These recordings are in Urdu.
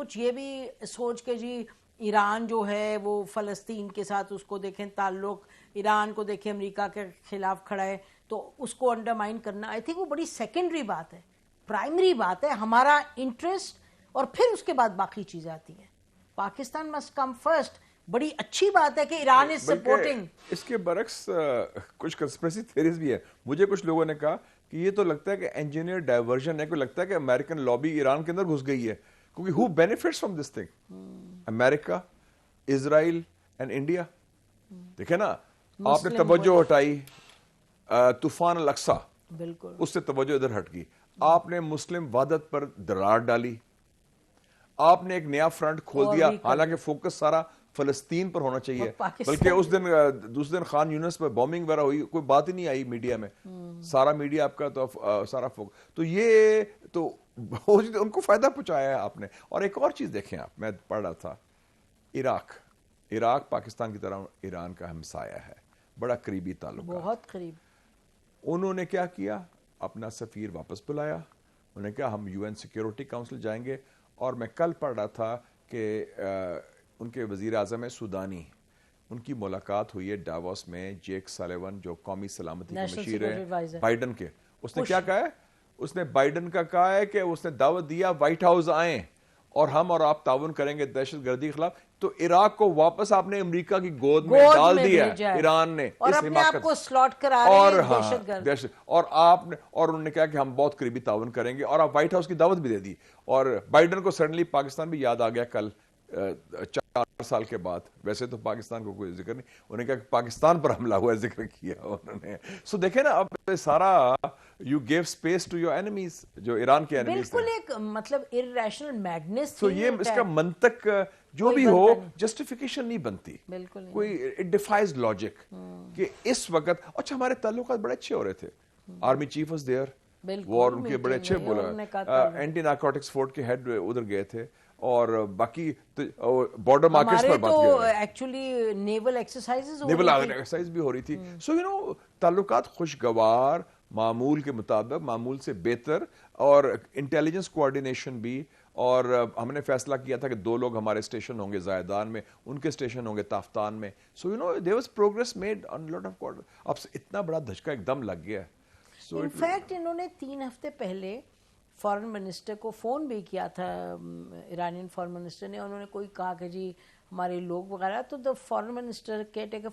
کچھ یہ بھی سوچ کے جی ایران جو ہے وہ فلسطین کے ساتھ اس کو دیکھیں تعلق، ایران کو دیکھیں امریکہ کے خلاف کھڑا ہے تو اس کو انڈرمائن کرنا، آئی تھنک وہ بڑی سیکنڈری بات ہے، پرائمری بات ہے ہمارا انٹرسٹ، اور پھر اس کے بعد باقی چیزیں آتی ہیں. Pakistan must come first. بڑی اچھی بات ہے کہ ایران از سپورٹنگ. اس کے برعکس کچھ کنسپریسی تھیریز بھی ہے. مجھے کچھ لوگوں نے کہا کہ یہ تو لگتا ہے کہ انجینئر ڈائیورژن ہے، کوئی لگتا ہے کہ امریکن لابی ایران کے اندر گھس گئی ہے، کیونکہ who benefits from this thing؟ America, Israel and India. دیکھیں نا، آپ نے توجہ ہٹائی طوفان الاقصی، بالکل اس سے توجہ ادھر ہٹ گئی. آپ نے مسلم وحدت پر درار ڈالی، آپ نے ایک نیا فرنٹ کھول دیا، حالانکہ فوکس سارا فلسطین پر ہونا چاہیے. بلکہ اس دن دوسرے دن خان یونس پر بومبنگ وغیرہ ہوئی، کوئی بات ہی نہیں آئی میڈیا میں، سارا میڈیا آپ کا تو سارا فوکس. تو یہ تو ان کو فائدہ پہنچایا ہے آپ نے. اور ایک اور چیز دیکھیں آپ، میں پڑھ رہا تھا، عراق پاکستان کی طرح ایران کا ہمسایہ ہے، بڑا قریبی تعلق، بہت قریب. انہوں نے کیا کیا؟ اپنا سفیر واپس بلایا، انہوں نے کہا ہم UN سیکیورٹی کاؤنسل جائیں گے. اور میں کل پڑھ رہا تھا کہ ان کے وزیر اعظم سودانی، ان کی ملاقات ہوئی ہے ڈاووس میں جیک سالیون جو قومی سلامتی کے مشیر ہیں بائیڈن کے. اس نے کیا کہا ہے؟ اس نے بائیڈن کا کہا ہے کہ اس نے دعوت دیا وائٹ ہاؤس آئیں اور ہم اور آپ تعاون کریں گے دہشت گردی کے خلاف. تو عراق کو واپس آپ نے امریکہ کی گود میں ڈال دیا ہے ایران نے، اور اپنے آپ کو سلاٹ کرا رہے ہیں دہشت گرد. اور آپ نے، اور انہوں نے کہا کہ ہم بہت قریبی تعاون کریں گے، اور آپ وائٹ ہاؤس کی دعوت بھی دے دی. اور بائیڈن کو سڈنلی پاکستان بھی یاد آ گیا کل 4 سال کے بعد. ویسے تو پاکستان کو کوئی ذکر نہیں، انہوں نے کہا کہ پاکستان پر حملہ ہوا، ذکر کیا انہوں نے. سو دیکھیں نا، اب سارا you give space to your enemies, جو ایران کے اینیمیز بالکل ایک مطلب irrational madness. تو یہ اس کا منطق جو بھی ہو جسٹیفیکیشن نہیں بنتی، بالکل کوئی اٹ ڈیفائز لاجک کہ اس وقت. اچھا، ہمارے تعلقات بڑے اچھے ہو رہے تھے، آرمی چیف واز دیئر، وار ان کے بڑے اچھے، بولا اینٹی نارکوٹکس فورٹ کے ہیڈ ادھر گئے تھے، اور باقی بارڈر مارکیٹس پر بات تو ایکچولی نیول ایکسرسائز بھی ہو رہی تھی. سو تعلقات خوشگوار، معمول کے مطابق، معمول سے بہتر، اور انٹیلیجنس کوآرڈینیشن بھی. اور ہم نے فیصلہ کیا تھا کہ 2 لوگ ہمارے اسٹیشن ہوں گے زائدان میں، ان کے اسٹیشن ہوں گے تافتان میں. سو there was progress made on lot of quarter. اب اتنا بڑا دھچکا ایک دم لگ گیا. انفیکٹ انہوں نے 3 ہفتے پہلے فارن منسٹر کو فون بھی کیا تھا، ایرانین فارن منسٹر نے. انہوں نے کوئی کہا کہ جی ہمارے لوگ وغیرہ، تو the foreign minister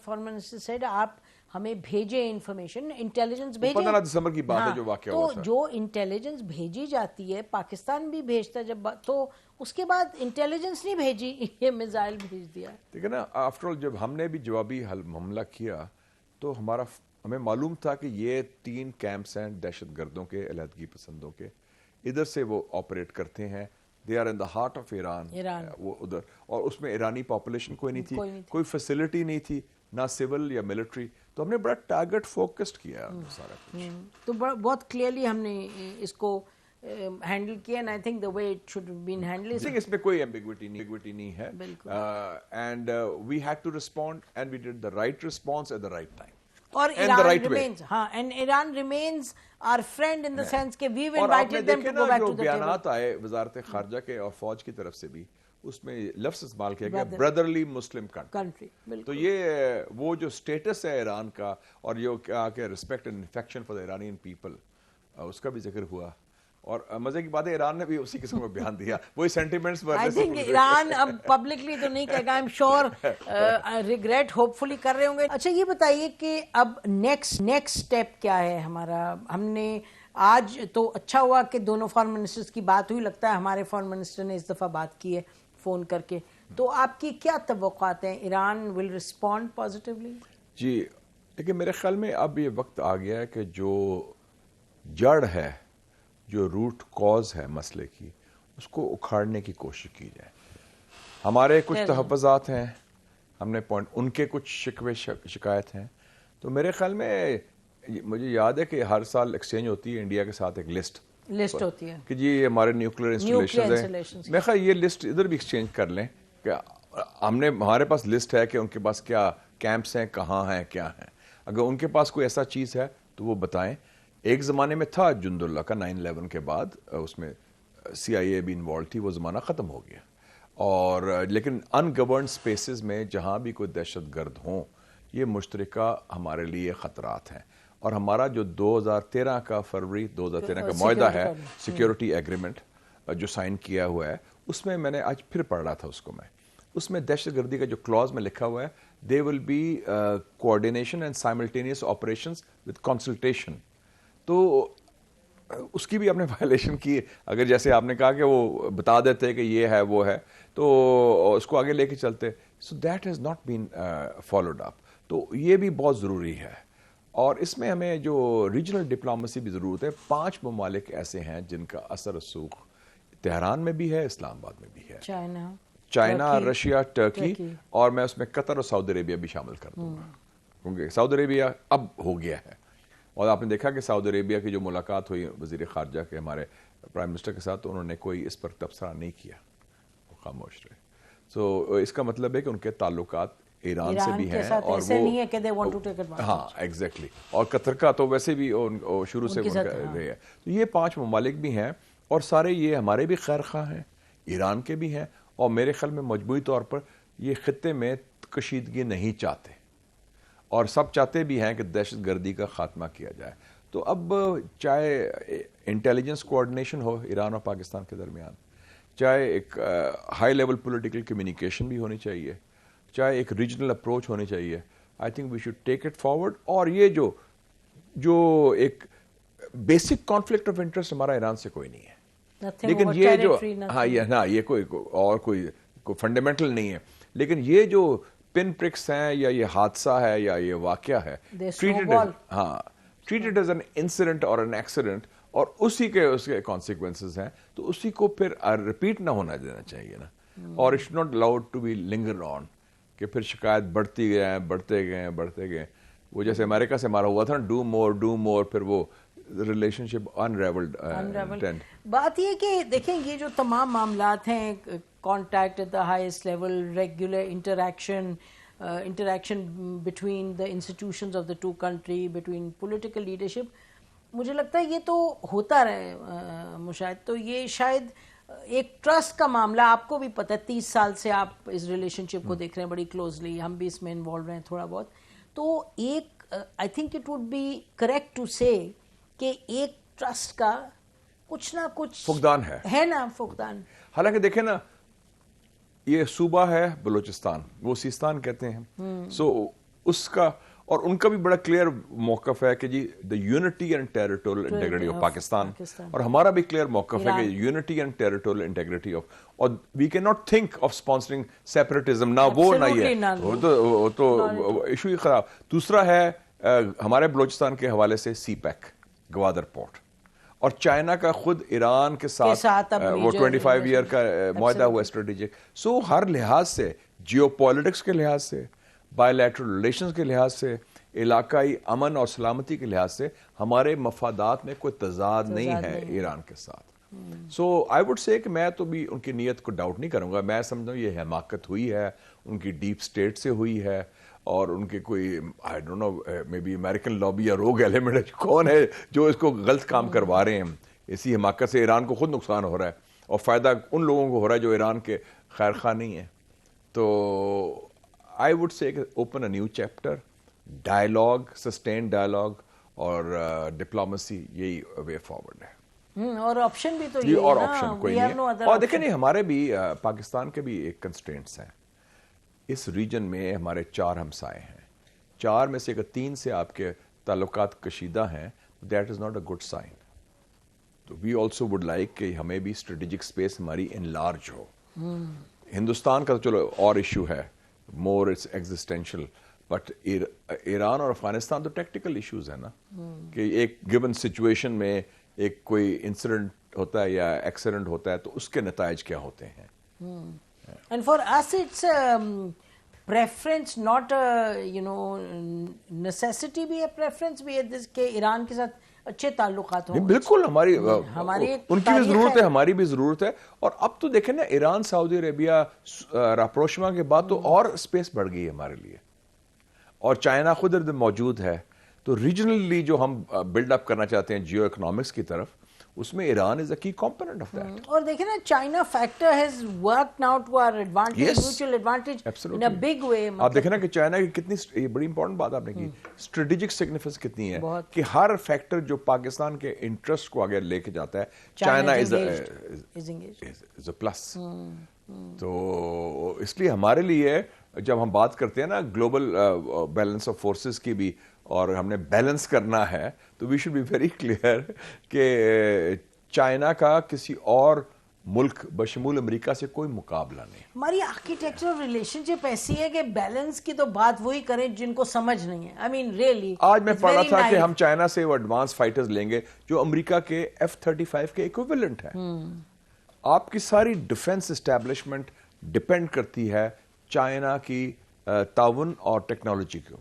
foreign minister said آپ ہمیں بھیجیں انفارمیشن، انٹیلیجنس بھیجیں. 15 دسمبر کی بات ہے جو واقعہ ہوا تھا. تو جو انٹیلیجنس بھیجی جاتی ہے، پاکستان بھی بھیجتا ہے جب، تو اس کے بعد انٹیلیجنس نہیں بھیجی، یہ میزائل بھیج دیا. دیکھیں نا، آفٹر آل جب ہم نے بھی جوابی حملہ کیا تو ہمیں معلوم تھا کہ یہ 3 کیمپس ہیں دہشت گردوں کے، علیحدگی پسندوں کے. ادھر سے وہ آپریٹ کرتے ہیں، they are in the heart of Iran. وہ ادھر، اور اس میں ایرانی پاپولیشن کوئی نہیں تھی، کوئی فیسلٹی نہیں تھی، نہ سول یا ملٹری. تو ہم نے بڑا ٹارگٹ فوکسڈ کیا سارا کچھ. تو بہت کلیئرلی ہم نے اس کو ہینڈل کیا، and I think the way it should been handle. اس میں کوئی ایمبیگوٹی نہیں ہے، and we had to respond and we did the right response at the right time. اور Iran remains our friend in the sense کہ we have invited them to go back to the table. بیانات آئے وزارت خارجہ کے اور فوج کی طرف سے بھی، اس میں لفظ استعمال کیا گیا برادرلی مسلم کنٹری. تو یہ وہ جو سٹیٹس ہے ایران کا، اور یہ کیا کہ respect and affection for the Iranian people, اس کا بھی ذکر ہوا. اور مزے کی بات ہے ایران نے بھی اسی قسم کا بیان دیا، وہی سینٹیمنٹس پر. آئی تھنک ایران اب پبلکلی تو نہیں کہے گا، I am sure regret hopefully کر رہے ہوں گے. اچھا یہ بتائیے کہ اب نیکسٹ اسٹیپ کیا ہے ہمارا؟ ہم نے آج تو اچھا ہوا کہ دونوں فارن منسٹرز کی بات ہوئی، لگتا ہے ہمارے فارن منسٹر نے اس دفعہ بات کی ہے فون کر کے. تو آپ کی کیا توقعات ہیں؟ Iran will respond positively? جی لیکن میرے خیال میں اب یہ وقت آ گیا ہے کہ جو جڑ ہے، جو روٹ کاز ہے مسئلے کی، اس کو اکھاڑنے کی کوشش کی جائے. ہمارے کچھ تحفظات ہیں، ہم نے ان کے کچھ شکوے شکایت ہیں. تو میرے خیال میں مجھے یاد ہے کہ ہر سال ایکسچینج ہوتی ہے انڈیا کے ساتھ، ایک لسٹ ہوتی ہے کہ جی ہمارے نیوکلیر انسٹالیشنز ہیں. میں خیال یہ لسٹ ادھر بھی ایکسچینج کر لیں کہ ہمارے پاس لسٹ ہے کہ ان کے پاس کیا کیمپس ہیں، کہاں ہیں، کیا ہیں. اگر ان کے پاس کوئی ایسا چیز ہے تو وہ بتائیں. ایک زمانے میں تھا جند اللہ کا 9/11 کے بعد، اس میں CIA بھی انوالو تھی، وہ زمانہ ختم ہو گیا. اور لیکن ان گورنڈ اسپیسز میں جہاں بھی کوئی دہشت گرد ہوں یہ مشترکہ ہمارے لیے خطرات ہیں. اور ہمارا جو 2013 کا فروری 2013 کا معاہدہ ہے سیکیورٹی ایگریمنٹ جو سائن کیا ہوا ہے, اس میں میں نے آج پھر پڑھ رہا تھا اس کو, میں اس میں دہشت گردی کا جو کلاز میں لکھا ہوا ہے they will be coordination and simultaneous operations with consultation. تو اس کی بھی آپ نے وائلیشن کی. اگر جیسے آپ نے کہا کہ وہ بتا دیتے کہ یہ ہے وہ ہے تو اس کو آگے لے کے چلتے, so that has not been followed up. تو یہ بھی بہت ضروری ہے. اور اس میں ہمیں جو ریجنل ڈپلومیسی بھی ضرورت ہے. 5 ممالک ایسے ہیں جن کا اثر رسوخ تہران میں بھی ہے, اسلام آباد میں بھی ہے, چائنا, رشیا, ٹرکی, اور میں اس میں قطر اور سعودی عربیہ بھی شامل کر دوں گا کیونکہ سعودی عربیہ اب ہو گیا ہے. اور آپ نے دیکھا کہ سعودی عربیہ کی جو ملاقات ہوئی وزیر خارجہ کے ہمارے پرائم منسٹر کے ساتھ, تو انہوں نے کوئی اس پر تبصرہ نہیں کیا, وہ خاموش رہے. سو اس کا مطلب ہے کہ ان کے تعلقات ایران سے بھی ہیں, اور وہ ہاں ایگزیکٹلی, اور قطر کا تو ویسے بھی شروع سے رہے ہیں. تو یہ 5 ممالک بھی ہیں اور سارے یہ ہمارے بھی خیر خواہ ہیں, ایران کے بھی ہیں, اور میرے خیال میں مجموعی طور پر یہ خطے میں کشیدگی نہیں چاہتے, اور سب چاہتے بھی ہیں کہ دہشت گردی کا خاتمہ کیا جائے. تو اب چاہے انٹیلیجنس کوآرڈینیشن ہو ایران اور پاکستان کے درمیان, چاہے ایک ہائی لیول پولیٹیکل کمیونیکیشن بھی ہونی چاہیے, چاہے ایک ریجنل اپروچ ہونی چاہیے, I think we should take it forward. اور یہ جو ایک بیسک کانفلکٹ آف انٹرسٹ ہمارا ایران سے کوئی نہیں ہے, لیکن یہ جو یہ کوئی فنڈامنٹل نہیں ہے, لیکن یہ جو پن پرکس ہیں یا یہ حادثہ ہے یا یہ واقعہ ہے, ٹریٹڈ ایز این انسیڈنٹ اور این ایکسیڈنٹ, اور اس کے کانسیکوینسز ہیں, تو اسی کو پھر ریپیٹ نہ ہونا دینا چاہیے نا. اور it's not allowed to be linger on, کہ پھر شکایت بڑھتے گئے. وہ جیسے امریکہ سے ہمارا ہوا تھا نا, ڈو مور, پھر وہ ریلیشن شپ انریولڈ. بات یہ کہ دیکھیں یہ جو تمام معاملات ہیں, contact at the highest level, regular interaction between the institutions of the 2 country, between political leadership, مجھے لگتا ہے یہ تو ہوتا رہے مشاہد. تو یہ شاید ایک ٹرسٹ کا معاملہ, آپ کو بھی پتہ ہے 30 سال سے آپ اس ریلیشن شپ کو دیکھ رہے ہیں بڑی کلوزلی, ہم بھی اس میں انوالو رہے ہیں تھوڑا بہت. تو ایک I think it would be correct to say کہ ایک ٹرسٹ کا کچھ نہ کچھ فقدان ہے نا, فقدان. حالانکہ دیکھیں نا, یہ صوبہ ہے بلوچستان, وہ سیستان کہتے ہیں, سو اس کا اور ان کا بھی بڑا کلیئر موقف ہے کہ جی the unity and territorial integrity of Pakistan, اور ہمارا بھی کلیئر موقف ہے کہ unity and territorial integrity of, اور we can not think of sponsoring separatism, نہ وہ نہ یہ, وہ تو ایشو ہی خراب. دوسرا ہے ہمارے بلوچستان کے حوالے سے سی پیک گوادر پورٹ, اور چائنا کا خود ایران کے ساتھ وہ 25 ایئر کا معاہدہ ہوا اسٹریٹجک. سو ہر لحاظ سے, جیو پالیٹکس کے لحاظ سے, بائی لیٹرل ریلیشنز کے لحاظ سے, علاقائی امن اور سلامتی کے لحاظ سے ہمارے مفادات میں کوئی تضاد نہیں ہے ایران کے ساتھ. سو آئی وڈ سے کہ میں تو بھی ان کی نیت کو ڈاؤٹ نہیں کروں گا. میں سمجھتا ہوں یہ حماقت ہوئی ہے, ان کی ڈیپ اسٹیٹ سے ہوئی ہے, اور ان کے کوئی I don't know maybe American lobby یا روگ ایلیمنٹ کون ہے جو اس کو غلط کام کروا رہے ہیں. اسی حماقت سے ایران کو خود نقصان ہو رہا ہے, اور فائدہ ان لوگوں کو ہو رہا ہے جو ایران کے خیر خواہ نہیں ہیں. تو I would say open a new chapter, dialogue, sustained dialogue, اور ڈپلومیسی یہی وے فارورڈ ہے. اور آپشن بھی تو یہ اور آپشن کوئی نہیں ہے. اور دیکھیں نہیں, ہمارے بھی پاکستان کے بھی ایک کنسٹرینٹس ہیں. اس ریجن میں ہمارے 4 ہمسائے ہیں, 4 میں سے اگر 3 سے آپ کے تعلقات کشیدہ ہیں, that is not a good sign. تو وی آلسو وڈ لائک کہ ہمیں بھی اسٹریٹجک اسپیس ہماری انلارج ہو. ہندوستان کا تو چلو اور ایشو ہے, more it's existential, but Iran اور افغانستان تو ٹیکٹیکل ایشوز ہیں نا, کہ ایک گیون سچویشن میں ایک کوئی انسیڈنٹ ہوتا ہے یا ایکسیڈنٹ ہوتا ہے تو اس کے نتائج کیا ہوتے ہیں. And for us it's preference, not necessity بھی ہے, پریفرنس بھی ہے کہ ایران کے ساتھ اچھے تعلقات ہوں. بالکل, ہماری ان کی بھی ضرورت ہے, ہماری بھی ضرورت ہے. اور اب تو دیکھیں نا, ایران سعودی عربیہ راپروشما کے بعد تو اور اسپیس بڑھ گئی ہے ہمارے لیے, اور چائنا خود ادھر موجود ہے. تو ریجنلی جو ہم بلڈ اپ کرنا چاہتے ہیں جیو اکنامکس کی طرف, اس میں ایران از اے کی کمپوننٹ آف دیٹ. اور دیکھیں نا China factor has worked now to our advantage, mutual advantage in a big way. آپ دیکھیں نا کہ چائنا کی کتنی, یہ بڑی امپورٹنٹ بات آپ نے کی, اسٹریٹجک سگنیفینس کتنی ہے کہ ہر فیکٹر جو پاکستان کے انٹرسٹ کو آگے لے کے جاتا ہے, چائنا از اے پلس. تو اس لیے ہمارے لیے جب ہم بات کرتے ہیں نا گلوبل بیلنس آف فورسز کی بھی, اور ہم نے بیلنس کرنا ہے, تو we should be very clear کہ چائنا کا کسی اور ملک بشمول امریکہ سے کوئی مقابلہ نہیں. ہماری آرکیٹیکچرل ریلیشن شپ ایسی ہے کہ بیلنس کی تو بات وہی کریں جن کو سمجھ نہیں ہے. آئی مین ریئلی آج میں پڑھ رہا تھا کہ ہم چائنا سے وہ ایڈوانس فائٹرز لیں گے جو امریکہ کے F-35 کے ایکویولنٹ ہے. آپ کی ساری ڈیفنس اسٹیبلشمنٹ ڈپینڈ کرتی ہے چائنا کی تعاون اور ٹیکنالوجی کے اوپر.